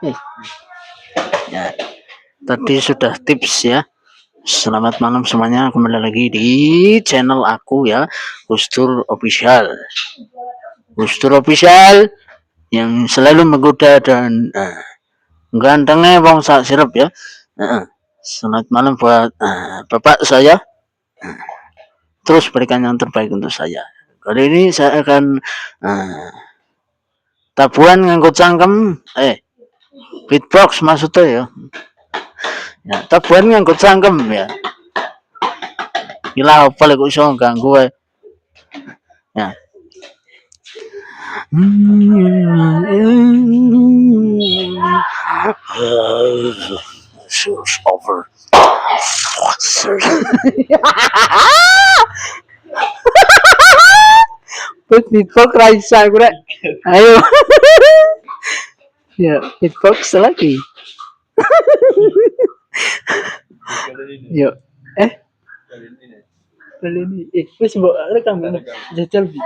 Eh, ya, tadi sudah tips ya. Selamat malam semuanya, kembali lagi di channel aku ya, Gustur Official. Gustur Official yang selalu menggoda dan gantengnya wong sak sirup ya. Selamat malam buat bapak saya. Terus berikan yang terbaik untuk saya. Kali ini saya akan tabuhan nganggo cangkem. Beatbox maksudnya ya. Ya, tabuhan nganggo cangkem ya. Gila apa lek iso ganggu ae. Ya. Show's over. Beatbox Raisa gue. Ayo. Ya, beatbox lagi. Yuk. Kali ini. Wis mbok rekam jajal bi.